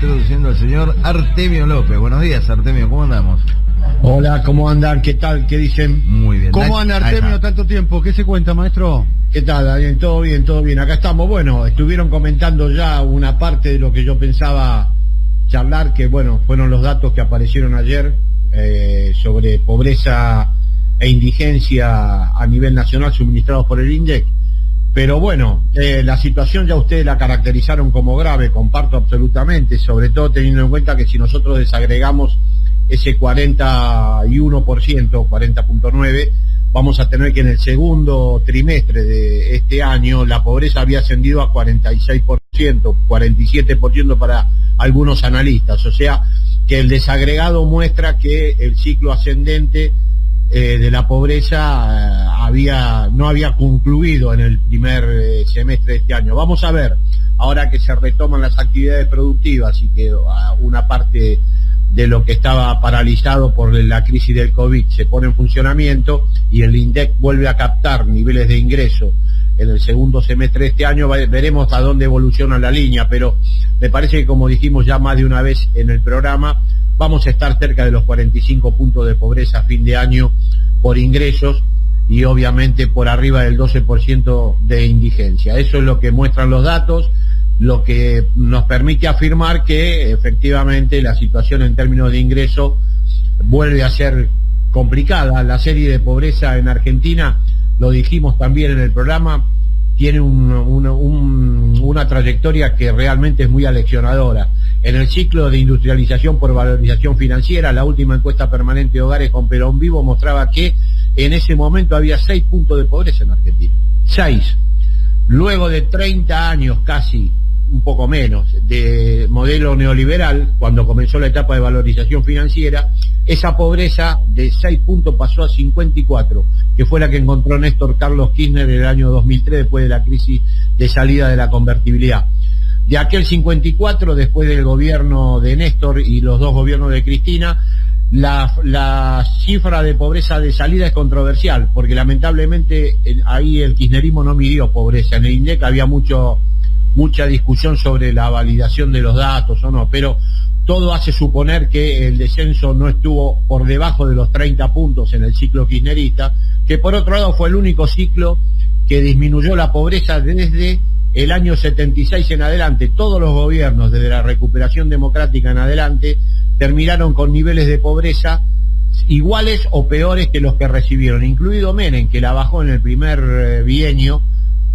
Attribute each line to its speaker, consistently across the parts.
Speaker 1: introduciendo al señor Artemio López. Buenos días, Artemio, ¿cómo andamos?
Speaker 2: Hola, ¿cómo andan? ¿Qué tal? ¿Qué dicen?
Speaker 1: Muy bien.
Speaker 3: ¿Cómo anda, Artemio, tanto tiempo? ¿Qué se cuenta, maestro?
Speaker 2: ¿Qué tal, Daniel? Todo bien, todo bien. Acá estamos. Bueno, estuvieron comentando ya una parte de lo que yo pensaba charlar, que bueno, fueron los datos que aparecieron ayer sobre pobreza e indigencia a nivel nacional suministrados por el INDEC. Pero bueno, la situación ya ustedes la caracterizaron como grave, comparto absolutamente, sobre todo teniendo en cuenta que si nosotros desagregamos ese 41%, 40.9%, vamos a tener que en el segundo trimestre de este año la pobreza había ascendido a 46%, 47% para algunos analistas, o sea que el desagregado muestra que el ciclo ascendente de la pobreza no había concluido en el primer semestre de este año. Vamos a ver, ahora que se retoman las actividades productivas y que una parte de lo que estaba paralizado por la crisis del COVID se pone en funcionamiento y el INDEC vuelve a captar niveles de ingreso en el segundo semestre de este año, veremos a dónde evoluciona la línea, pero me parece que, como dijimos ya más de una vez en el programa, vamos a estar cerca de los 45 puntos de pobreza a fin de año por ingresos y obviamente por arriba del 12% de indigencia. Eso es lo que muestran los datos, lo que nos permite afirmar que efectivamente la situación en términos de ingreso vuelve a ser complicada. La serie de pobreza en Argentina, lo dijimos también en el programa, tiene una trayectoria que realmente es muy aleccionadora. En el ciclo de industrialización por valorización financiera, la última encuesta permanente de hogares con Perón Vivo mostraba que en ese momento había 6 puntos de pobreza en Argentina. 6. Luego de 30 años casi, un poco menos, de modelo neoliberal, cuando comenzó la etapa de valorización financiera, esa pobreza de 6 puntos pasó a 54, que fue la que encontró Néstor Carlos Kirchner en el año 2003, después de la crisis de salida de la convertibilidad. De aquel 54, después del gobierno de Néstor y los dos gobiernos de Cristina, la cifra de pobreza de salida es controversial, porque lamentablemente ahí el kirchnerismo no midió pobreza. En el INDEC había mucha discusión sobre la validación de los datos o no, pero todo hace suponer que el descenso no estuvo por debajo de los 30 puntos en el ciclo kirchnerista, que por otro lado fue el único ciclo que disminuyó la pobreza desde el año 76 en adelante. Todos los gobiernos, desde la recuperación democrática en adelante, terminaron con niveles de pobreza iguales o peores que los que recibieron, incluido Menem, que la bajó en el primer bienio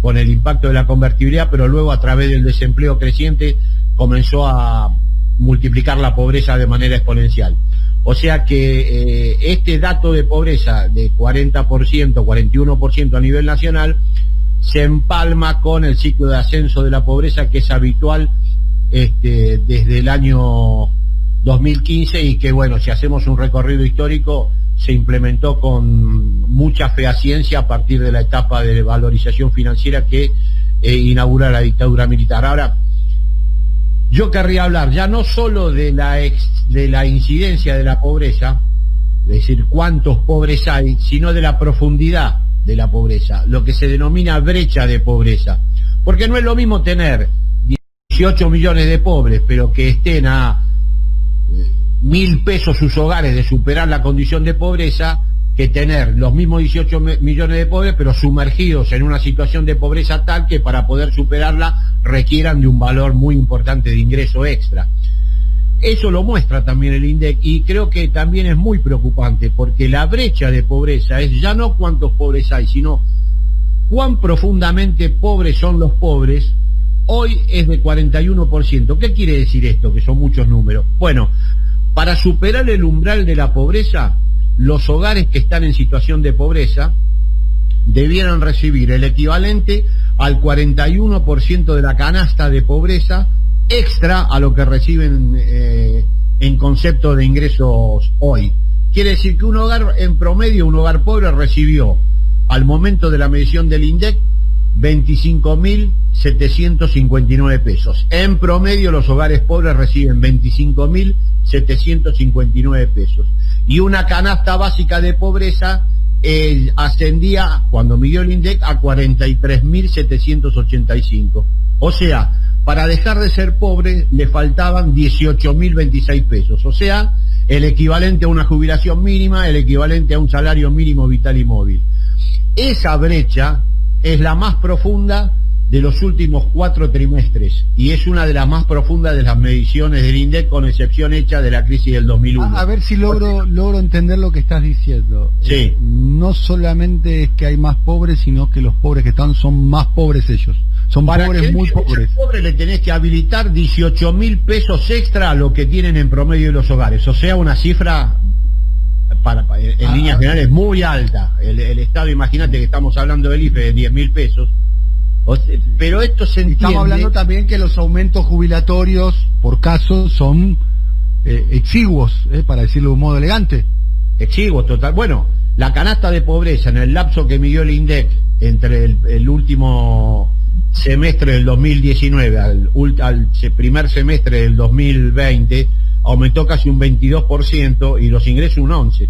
Speaker 2: con el impacto de la convertibilidad, pero luego a través del desempleo creciente comenzó a multiplicar la pobreza de manera exponencial. O sea que este dato de pobreza de 40%, 41% a nivel nacional se empalma con el ciclo de ascenso de la pobreza que es habitual desde el año 2015 y que, bueno, si hacemos un recorrido histórico, se implementó con mucha fehaciencia a partir de la etapa de valorización financiera que inaugura la dictadura militar. Ahora, yo querría hablar ya no solo de la incidencia de la pobreza, es decir, cuántos pobres hay, sino de la profundidad de la pobreza, lo que se denomina brecha de pobreza. Porque no es lo mismo tener 18 millones de pobres, pero que estén a 1.000 pesos sus hogares de superar la condición de pobreza, que tener los mismos 18 millones de pobres, pero sumergidos en una situación de pobreza tal que para poder superarla requieran de un valor muy importante de ingreso extra. Eso lo muestra también el INDEC y creo que también es muy preocupante, porque la brecha de pobreza es ya no cuántos pobres hay, sino cuán profundamente pobres son los pobres. Hoy es de 41%. ¿Qué quiere decir esto? Que son muchos números. Bueno, para superar el umbral de la pobreza, los hogares que están en situación de pobreza debieran recibir el equivalente al 41% de la canasta de pobreza extra a lo que reciben en concepto de ingresos hoy. Quiere decir que un hogar, en promedio, un hogar pobre recibió, al momento de la medición del INDEC, 25.759 pesos. En promedio los hogares pobres reciben 25.759 pesos. Y una canasta básica de pobreza ascendía, cuando midió el INDEC, a 43.785. O sea, para dejar de ser pobre le faltaban 18.026 pesos, o sea, el equivalente a una jubilación mínima, el equivalente a un salario mínimo vital y móvil. Esa brecha es la más profunda de los últimos 4 trimestres y es una de las más profundas de las mediciones del INDEC, con excepción hecha de la crisis del 2001.
Speaker 3: A ver si logro entender lo que estás diciendo.
Speaker 2: Sí.
Speaker 3: No solamente es que hay más pobres, sino que los pobres que están son más pobres ellos. Son pobres, muy pobres.
Speaker 2: Para pobre le tenés que habilitar 18.000 pesos extra a lo que tienen en promedio de los hogares, o sea, una cifra en líneas generales muy alta. El Estado, imagínate que estamos hablando del IFE de 10.000 pesos. Pero esto se entiende.
Speaker 3: Estamos hablando también que los aumentos jubilatorios por caso son exiguos, para decirlo de un modo elegante.
Speaker 2: Exiguos, total. Bueno, la canasta de pobreza en el lapso que midió el INDEC entre el último semestre del 2019 al primer semestre del 2020 aumentó casi un 22% y los ingresos un 11%.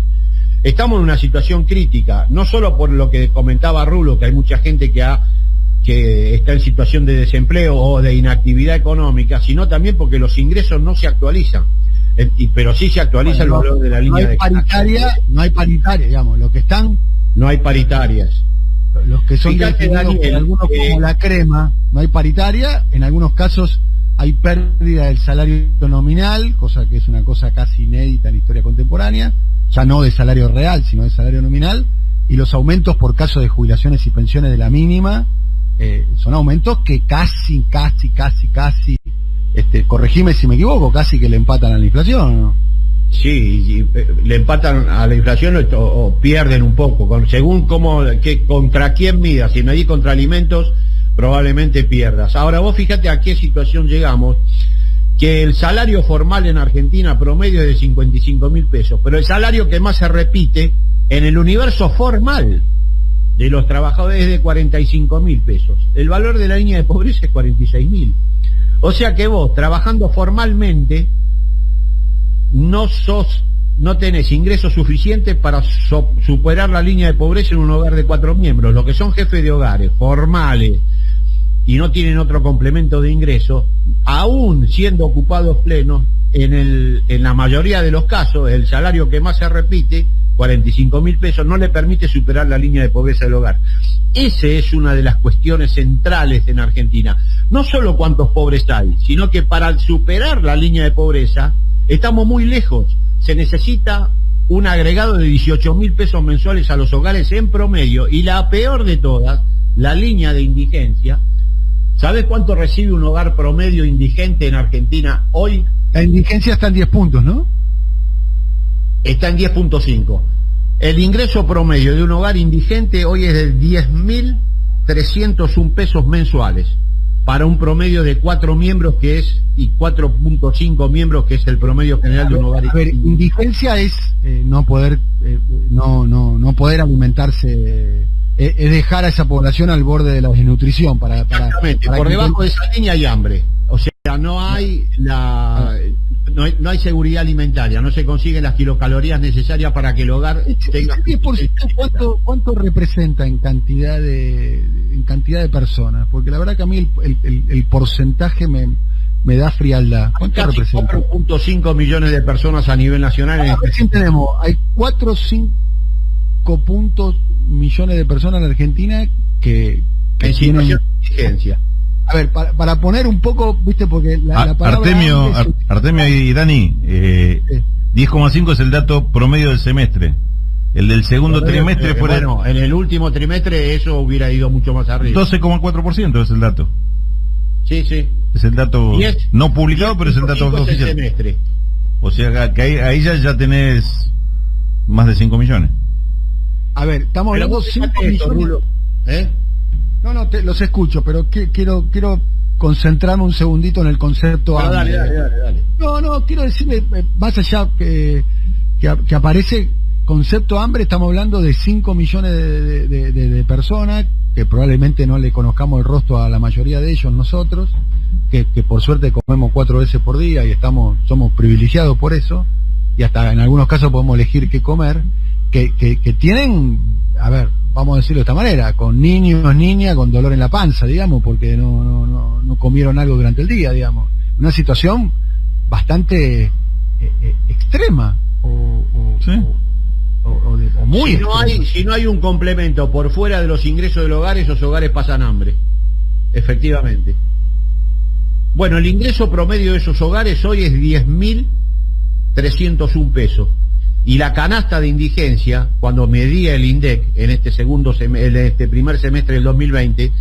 Speaker 2: Estamos en una situación crítica, no solo por lo que comentaba Rulo, que hay mucha gente que está en situación de desempleo o de inactividad económica, sino también porque los ingresos no se actualizan, pero sí se actualiza el valor de la línea de
Speaker 3: paritaria. No hay paritaria, digamos, los que están...
Speaker 2: No hay paritarias.
Speaker 3: Los que son definidos por algunos como la crema, no hay paritaria, en algunos casos hay pérdida del salario nominal, cosa que es una cosa casi inédita en la historia contemporánea, ya no de salario real, sino de salario nominal, y los aumentos por caso de jubilaciones y pensiones de la mínima, son aumentos que casi, corregime si me equivoco, casi que le empatan a la inflación, ¿no?
Speaker 2: Sí, le empatan a la inflación o pierden un poco, según contra quién midas. Si medís contra alimentos, probablemente pierdas. Ahora vos fíjate a qué situación llegamos, que el salario formal en Argentina promedio es de 55.000 pesos, pero el salario que más se repite en el universo formal de los trabajadores es de 45.000 pesos. El valor de la línea de pobreza es 46.000. O sea que vos, trabajando formalmente, no tenés ingresos suficientes para superar la línea de pobreza en un hogar de 4 miembros. Los que son jefes de hogares formales y no tienen otro complemento de ingresos, aún siendo ocupados plenos, en la mayoría de los casos, el salario que más se repite, 45.000 pesos, no le permite superar la línea de pobreza del hogar. Esa es una de las cuestiones centrales en Argentina. No solo cuántos pobres hay, sino que para superar la línea de pobreza estamos muy lejos. Se necesita un agregado de 18.000 pesos mensuales a los hogares en promedio, y la peor de todas, la línea de indigencia. ¿Sabes cuánto recibe un hogar promedio indigente en Argentina hoy?
Speaker 3: La indigencia está en 10 puntos, ¿no?
Speaker 2: Está en 10.5. El ingreso promedio de un hogar indigente hoy es de 10.301 pesos mensuales, para un promedio de 4 miembros y 4.5 miembros, que es el promedio general de un hogar.
Speaker 3: A ver, indigencia es no poder alimentarse, es dejar a esa población al borde de la desnutrición.
Speaker 2: Exactamente, por debajo de esa línea hay hambre. O sea, no hay seguridad alimentaria, no se consiguen las kilocalorías necesarias para que el hogar tenga...
Speaker 3: ¿Cuánto representa en cantidad de personas? Porque la verdad que a mí el porcentaje me da frialdad. ¿Cuánto
Speaker 2: casi
Speaker 3: representa?
Speaker 2: 4.5 millones de personas a nivel nacional.
Speaker 3: Recién tenemos, hay 4 o 5 millones de personas en Argentina que
Speaker 2: en situación de indigencia.
Speaker 3: A ver, para poner un poco, viste, porque la palabra...
Speaker 1: Artemio y Dani, 10,5 es el dato promedio del semestre. El del segundo trimestre fue...
Speaker 2: Bueno, en el último trimestre eso hubiera ido mucho más arriba.
Speaker 1: 12,4% es el dato.
Speaker 2: Sí.
Speaker 1: Es el dato no publicado, pero es el dato oficial.
Speaker 2: El semestre.
Speaker 1: O sea, que ahí ya tenés más de 5 millones.
Speaker 3: A ver, estamos hablando de 5 millones... No, los escucho, pero quiero concentrarme un segundito en el concepto hambre.
Speaker 2: Dale.
Speaker 3: No, quiero decirle, más allá que aparece concepto hambre, estamos hablando de 5 millones de personas, que probablemente no le conozcamos el rostro a la mayoría de ellos nosotros, que por suerte comemos 4 veces por día y somos privilegiados por eso, y hasta en algunos casos podemos elegir qué comer, que tienen, a ver, vamos a decirlo de esta manera, con niños, niñas, con dolor en la panza, digamos, porque no comieron algo durante el día, digamos. Una situación bastante extrema
Speaker 1: ¿sí?
Speaker 3: o muy
Speaker 2: si no hay un complemento por fuera de los ingresos del hogar, esos hogares pasan hambre, efectivamente. Bueno, el ingreso promedio de esos hogares hoy es 10.301 pesos. Y la canasta de indigencia, cuando medía el INDEC en este primer semestre del 2020,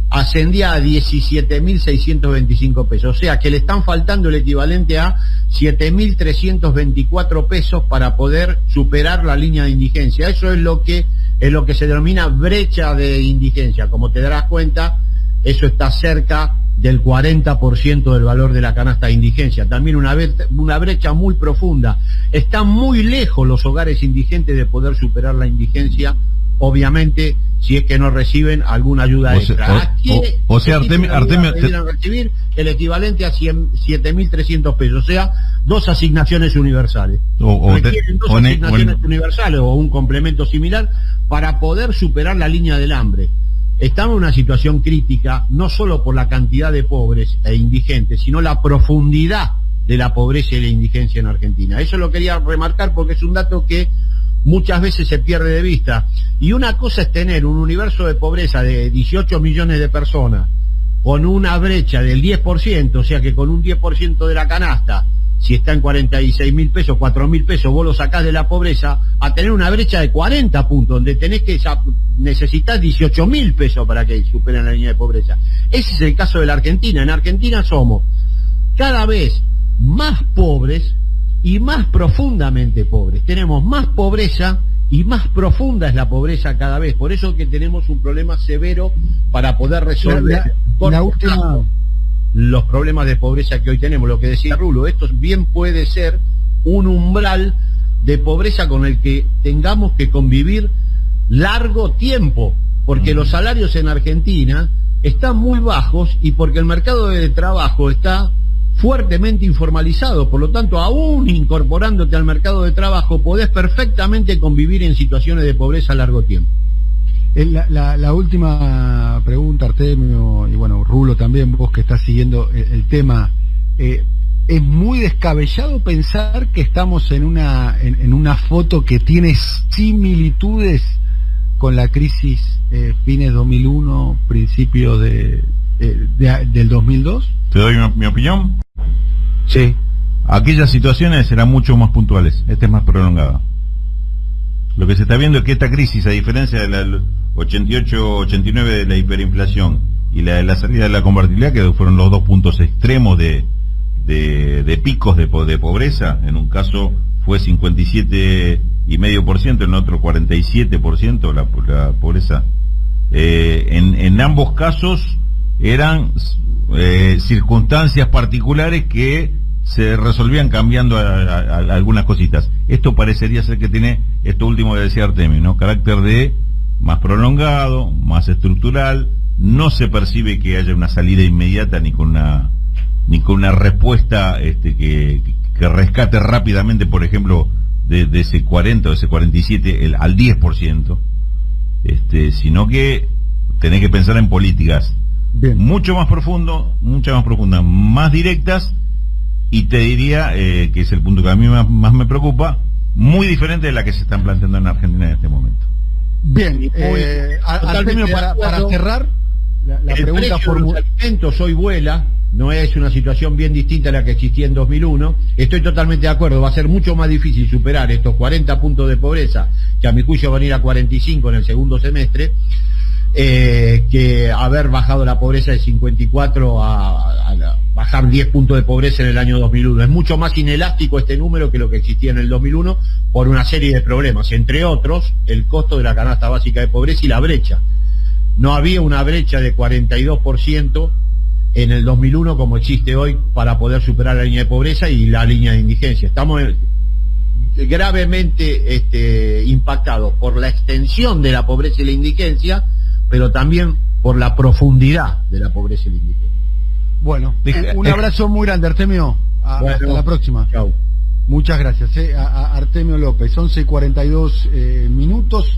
Speaker 2: ascendía a 17.625 pesos. O sea que le están faltando el equivalente a 7.324 pesos para poder superar la línea de indigencia. Eso es lo que se denomina brecha de indigencia. Como te darás cuenta, eso está cerca del 40% del valor de la canasta de indigencia. También una brecha muy profunda. Están muy lejos los hogares indigentes de poder superar la indigencia, obviamente, si es que no reciben alguna ayuda extra.
Speaker 1: O sea, Artemio,
Speaker 2: recibir el equivalente a 7.300 pesos, o sea, 2 asignaciones universales. Requieren 2 asignaciones universales o un complemento similar para poder superar la línea del hambre. Estamos en una situación crítica, no solo por la cantidad de pobres e indigentes, sino la profundidad de la pobreza y la indigencia en Argentina. Eso lo quería remarcar porque es un dato que muchas veces se pierde de vista. Y una cosa es tener un universo de pobreza de 18 millones de personas con una brecha del 10%, o sea que con un 10% de la canasta, si está en 46.000 pesos, 4.000 pesos, vos lo sacás de la pobreza, a tener una brecha de 40 puntos, donde necesitas 18.000 pesos para que superen la línea de pobreza. Ese es el caso de la Argentina. En Argentina somos cada vez más pobres y más profundamente pobres. Tenemos más pobreza y más profunda es la pobreza cada vez. Por eso que tenemos un problema severo para poder resolver los problemas de pobreza que hoy tenemos. Lo que decía Rulo, esto bien puede ser un umbral de pobreza con el que tengamos que convivir largo tiempo, porque los salarios en Argentina están muy bajos y porque el mercado de trabajo está fuertemente informalizado. Por lo tanto, aún incorporándote al mercado de trabajo, podés perfectamente convivir en situaciones de pobreza a largo tiempo.
Speaker 3: La última pregunta, Artemio, y bueno, Rulo también, vos que estás siguiendo el tema, es muy descabellado pensar que estamos en una foto que tiene similitudes con la crisis fines 2001, principio del 2002.
Speaker 1: ¿Te doy mi opinión?
Speaker 3: Sí.
Speaker 1: Aquellas situaciones eran mucho más puntuales, esta es más prolongada. Lo que se está viendo es que esta crisis, a diferencia de la 88-89 de la hiperinflación y la de la salida de la convertibilidad, que fueron los dos puntos extremos de picos de pobreza, en un caso fue 57,5%, en otro 47% la pobreza. En ambos casos eran circunstancias particulares que se resolvían cambiando a algunas cositas. Esto parecería ser que tiene esto último que decía Artemio, ¿no? Carácter de más prolongado, más estructural. No se percibe que haya una salida inmediata ni con una respuesta que rescate rápidamente, por ejemplo, de ese 40 o ese 47 al 10%, sino que tenés que pensar en políticas mucho más profundas, más directas, y te diría que es el punto que a mí más me preocupa, muy diferente de la que se están planteando en Argentina en este momento.
Speaker 3: Bien, Artemio, para cerrar, la pregunta
Speaker 2: por los alimentos hoy vuela, no es una situación bien distinta a la que existía en 2001. Estoy totalmente de acuerdo, va a ser mucho más difícil superar estos 40 puntos de pobreza, que a mi juicio van a ir a 45 en el segundo semestre, que haber bajado la pobreza de 54 a bajar 10 puntos de pobreza en el año 2001. Es mucho más inelástico este número que lo que existía en el 2001 por una serie de problemas, entre otros el costo de la canasta básica de pobreza y la brecha. No había una brecha de 42% en el 2001 como existe hoy para poder superar la línea de pobreza y la línea de indigencia. Estamos gravemente impactados por la extensión de la pobreza y la indigencia, pero también por la profundidad de la pobreza y la indigencia.
Speaker 3: Bueno, un abrazo muy grande, Artemio. Hasta la próxima.
Speaker 2: Chau.
Speaker 3: Muchas gracias. A Artemio López, 11:42 minutos.